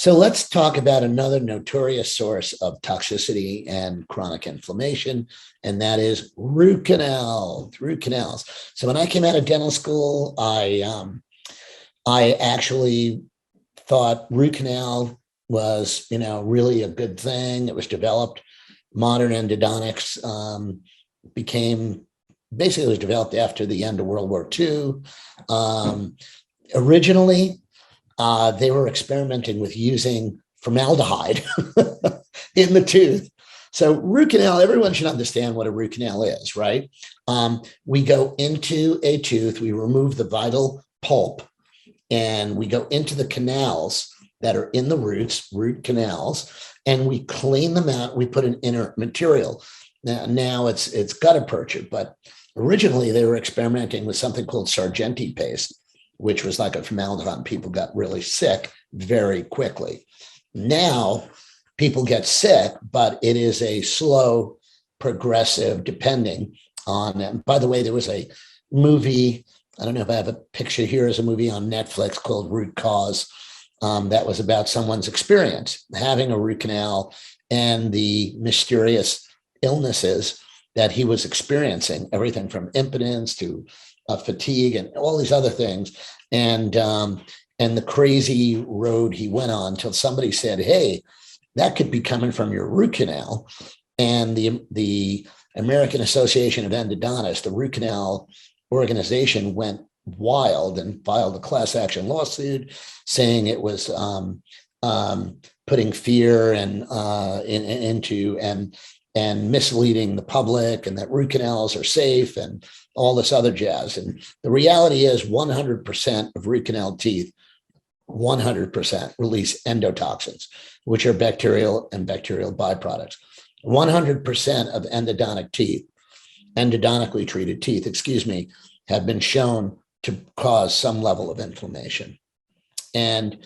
So let's talk about another notorious source of toxicity and chronic inflammation, and that is root canal, root canals. So when I came out of dental school, I actually thought root canal was, really a good thing. It was developed. Modern endodontics became basically, it was developed after the end of World War II. Originally, they were experimenting with using formaldehyde in the tooth. So root canal, everyone should understand what a root canal is, right? We go into a tooth, we remove the vital pulp, and we go into the canals that are in the roots, root canals, and we clean them out. We put an inert material. Now it's gutta percha, but originally they were experimenting with something called Sargenti paste, which was like a formaldehyde. People got really sick very quickly. Now people get sick, but it is a slow, progressive, depending on them. By the way, there was a movie, I don't know if I have a picture here, as a movie on Netflix called Root Cause. That was about someone's experience having a root canal and the mysterious illnesses that he was experiencing, everything from impotence to fatigue and all these other things, and the crazy road he went on until somebody said, "Hey, that could be coming from your root canal." And the American Association of Endodontists, the root canal organization, went wild and filed a class action lawsuit saying it was putting fear into and misleading the public, and that root canals are safe and all this other jazz. And the reality is 100% of root canal teeth, 100% release endotoxins, which are bacterial and bacterial byproducts. 100% of endodontically treated teeth, have been shown to cause some level of inflammation. And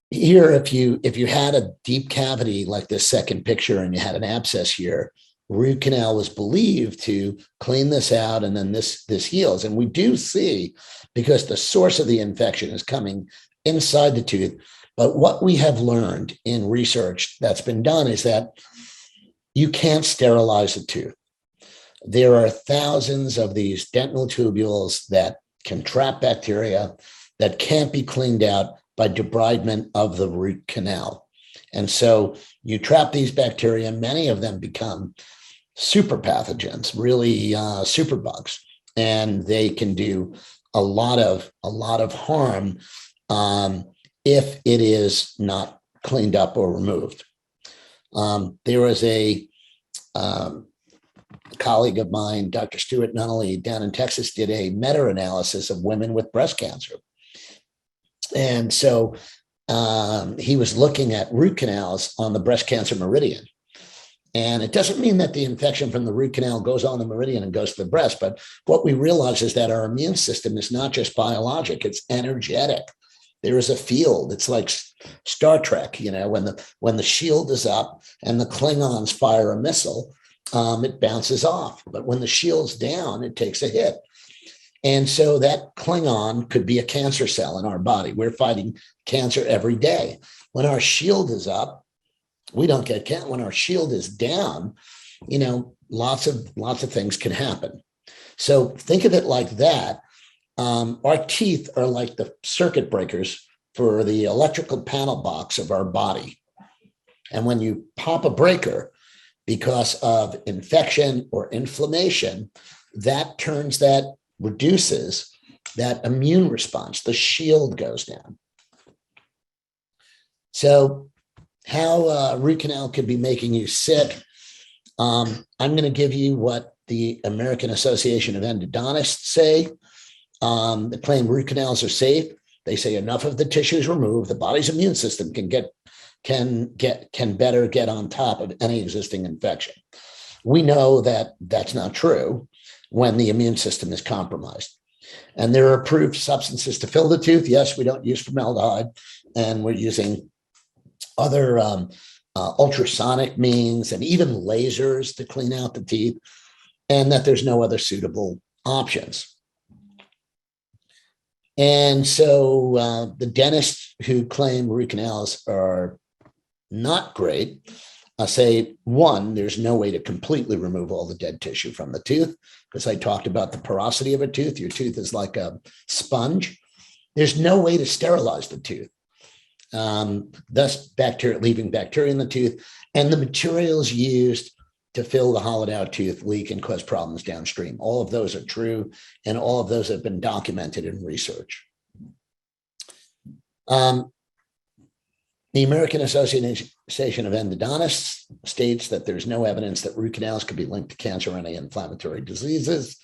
here, if you had a deep cavity like this second picture and you had an abscess here, root canal was believed to clean this out, and then this heals. And we do see, because the source of the infection is coming inside the tooth. But what we have learned in research that's been done is that you can't sterilize the tooth. There are thousands of these dental tubules that can trap bacteria that can't be cleaned out by debridement of the root canal. And so you trap these bacteria, many of them become super pathogens, really super bugs, and they can do a lot of harm if it is not cleaned up or removed. There was a colleague of mine, Dr. Stuart Nunnally, down in Texas, did a meta-analysis of women with breast cancer. And so he was looking at root canals on the breast cancer meridian. And it doesn't mean that the infection from the root canal goes on the meridian and goes to the breast. But what we realize is that our immune system is not just biologic, it's energetic. There is a field. It's like Star Trek, when the shield is up and the Klingons fire a missile, it bounces off. But when the shield's down, it takes a hit. And so that Klingon could be a cancer cell in our body. We're fighting cancer every day. When our shield is up, we don't get cancer. When our shield is down, lots of things can happen. So think of it like that. Our teeth are like the circuit breakers for the electrical panel box of our body. And when you pop a breaker because of infection or inflammation, that reduces that immune response. The shield goes down. So how root canal could be making you sick. I'm going to give you what the American Association of Endodontists say. They claim root canals are safe. They say enough of the tissue is removed, the body's immune system can better get on top of any existing infection. We know that that's not true when the immune system is compromised. And there are approved substances to fill the tooth. Yes, we don't use formaldehyde, and we're using other ultrasonic means and even lasers to clean out the teeth, and that there's no other suitable options. And so the dentists who claim root canals are not great say, one, there's no way to completely remove all the dead tissue from the tooth, because I talked about the porosity of a tooth. Your tooth is like a sponge. There's no way to sterilize the tooth, thus leaving bacteria in the tooth. And the materials used to fill the hollowed out tooth leak and cause problems downstream. All of those are true, and all of those have been documented in research. The American Association of Endodontists states that there's no evidence that root canals could be linked to cancer or any inflammatory diseases.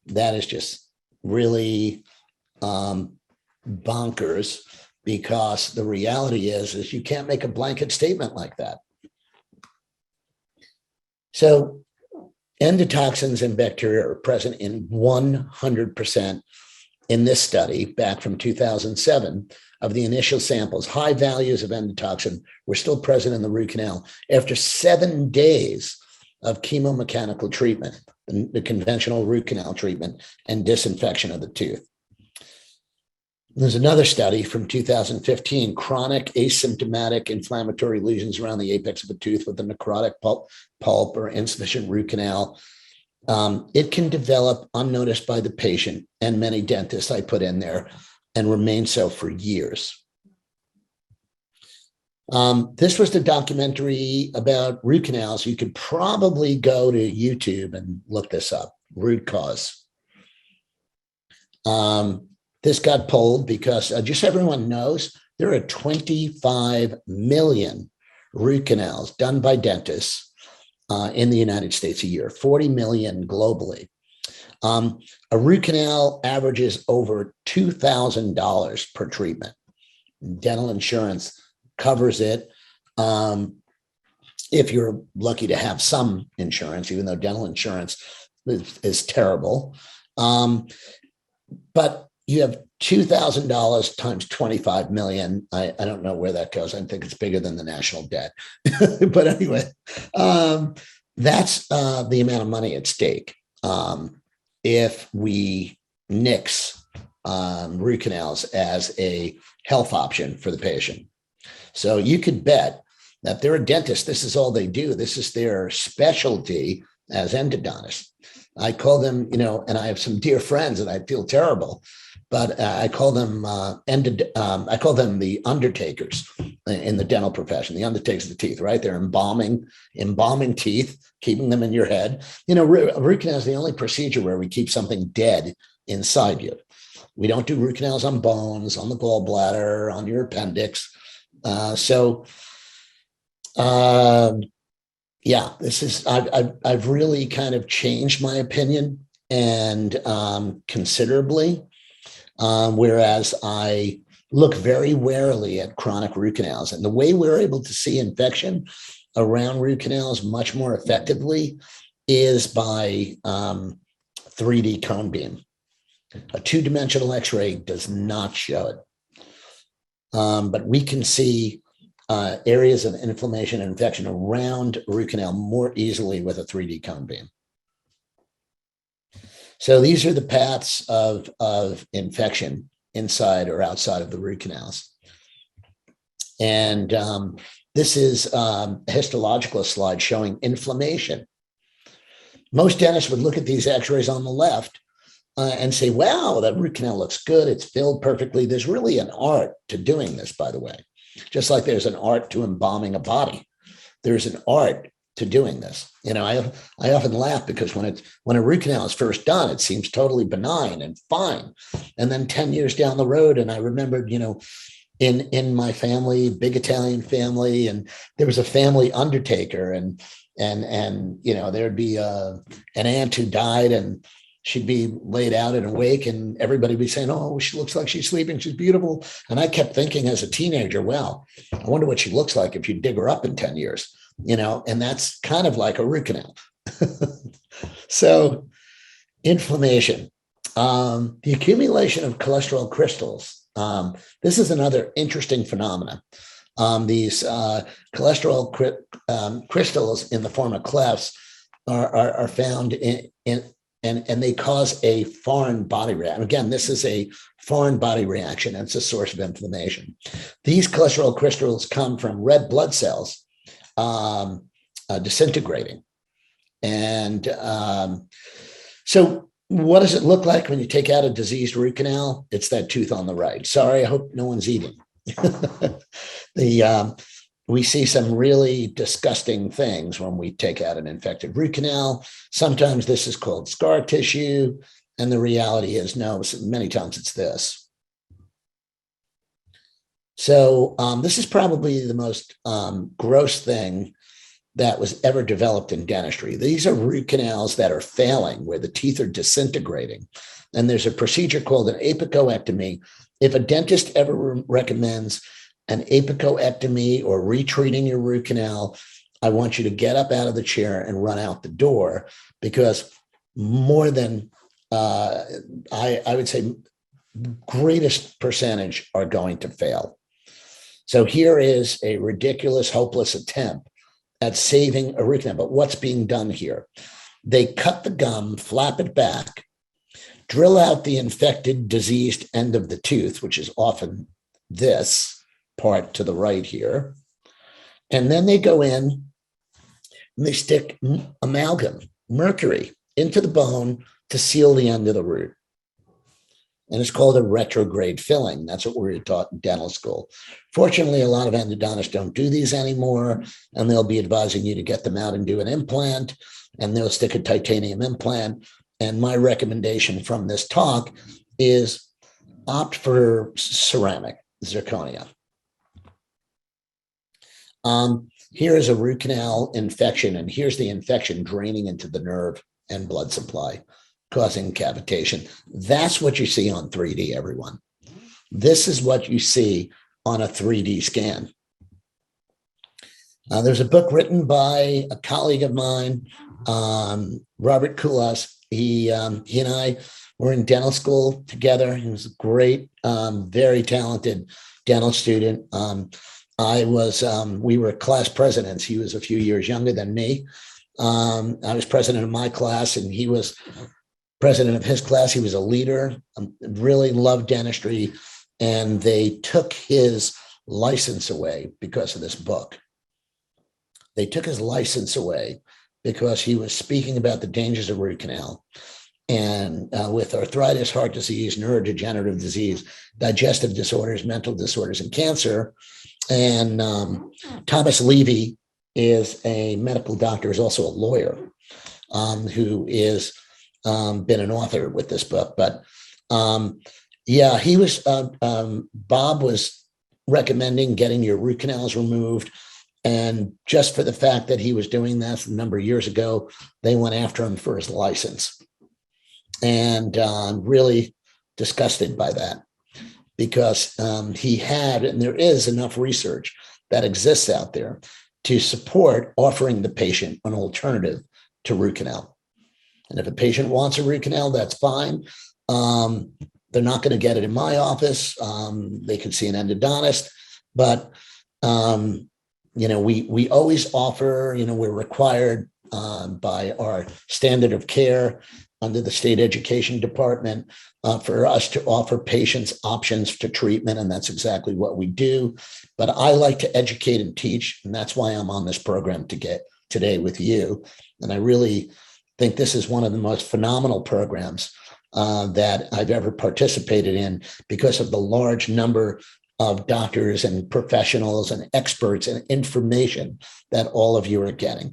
That is just really bonkers, because the reality is you can't make a blanket statement like that. So endotoxins and bacteria are present in 100% in this study back from 2007 of the initial samples. High values of endotoxin were still present in the root canal after 7 days of chemomechanical treatment, the conventional root canal treatment, and disinfection of the tooth. There's another study from 2015, chronic asymptomatic inflammatory lesions around the apex of a tooth with a necrotic pulp or insufficient root canal. It can develop unnoticed by the patient, and many dentists I put in there, and remain so for years. This was the documentary about root canals. You could probably go to YouTube and look this up, root cause. This got pulled because just so everyone knows, there are 25 million root canals done by dentists in the United States a year, 40 million globally. A root canal averages over $2,000 per treatment. Dental insurance covers it. If you're lucky to have some insurance, even though dental insurance is terrible. But you have $2,000 times 25 million. I don't know where that goes. I think it's bigger than the national debt. But anyway, that's the amount of money at stake if we nix root canals as a health option for the patient. So you could bet that they're a dentist. This is all they do. This is their specialty as endodontists. I call them, and I have some dear friends, and I feel terrible, but I call them I call them the undertakers in the dental profession. The undertakers of the teeth, right? They're embalming teeth, keeping them in your head. Root canal is the only procedure where we keep something dead inside you. We don't do root canals on bones, on the gallbladder, on your appendix. Yeah, this is, I've really kind of changed my opinion, and considerably, whereas I look very warily at chronic root canals. And the way we're able to see infection around root canals much more effectively is by 3D cone beam. A two-dimensional X-ray does not show it. But we can see areas of inflammation and infection around root canal more easily with a 3D cone beam. So these are the paths of infection inside or outside of the root canals. And this is a histological slide showing inflammation. Most dentists would look at these X-rays on the left and say, wow, that root canal looks good. It's filled perfectly. There's really an art to doing this, by the way. Just like there's an art to embalming a body, there's an art to doing this. I often laugh because when a root canal is first done, it seems totally benign and fine. And then 10 years down the road, and I remembered, in my family, big Italian family, and there was a family undertaker, and there'd be an aunt who died, and she'd be laid out and awake, and everybody would be saying, oh, she looks like she's sleeping. She's beautiful. And I kept thinking as a teenager, well, I wonder what she looks like if you dig her up in 10 years, and that's kind of like a root canal. So inflammation, the accumulation of cholesterol crystals. This is another interesting phenomenon. These cholesterol crystals in the form of clefts are found in and they cause a foreign body reaction. Again, this is a foreign body reaction, and it's a source of inflammation. These cholesterol crystals come from red blood cells disintegrating. And so what does it look like when you take out a diseased root canal? It's that tooth on the right. Sorry, I hope no one's eating. We see some really disgusting things when we take out an infected root canal. Sometimes this is called scar tissue, and the reality is no, many times it's this. So this is probably the most gross thing that was ever developed in dentistry. These are root canals that are failing, where the teeth are disintegrating. And there's a procedure called an apicoectomy. If a dentist ever recommends an apicoectomy or retreating your root canal, I want you to get up out of the chair and run out the door, because more than, I would say, greatest percentage are going to fail. So here is a ridiculous, hopeless attempt at saving a root canal. But what's being done here? They cut the gum, flap it back, drill out the infected, diseased end of the tooth, which is often this part to the right here. And then they go in and they stick amalgam, mercury, into the bone to seal the end of the root. And it's called a retrograde filling. That's what we're taught in dental school. Fortunately, a lot of endodontists don't do these anymore, and they'll be advising you to get them out and do an implant, and they'll stick a titanium implant. And my recommendation from this talk is opt for ceramic, zirconia. Here is a root canal infection, and here's the infection draining into the nerve and blood supply, causing cavitation. That's what you see on 3D, everyone. This is what you see on a 3D scan. There's a book written by a colleague of mine, Robert Kulas. He and I were in dental school together. He was a great, very talented dental student. We were class presidents. He was a few years younger than me. I was president of my class, and he was president of his class. He was a leader, really loved dentistry, and they took his license away because of this book. They took his license away because he was speaking about the dangers of root canal. And with arthritis, heart disease, neurodegenerative disease, digestive disorders, mental disorders, and cancer. And Thomas Levy is a medical doctor, is also a lawyer, who is been an author with this book. But yeah, he was, Bob was recommending getting your root canals removed. And just for the fact that he was doing that a number of years ago, they went after him for his license. And really disgusted by that, because he had, and there is enough research that exists out there to support offering the patient an alternative to root canal. And if a patient wants a root canal, that's fine. They're not going to get it in my office. They can see an endodontist, but we always offer, we're required by our standard of care under the state education department for us to offer patients options to treatment. And that's exactly what we do. But I like to educate and teach. And that's why I'm on this program today with you. And I really think this is one of the most phenomenal programs that I've ever participated in, because of the large number of doctors and professionals and experts and information that all of you are getting.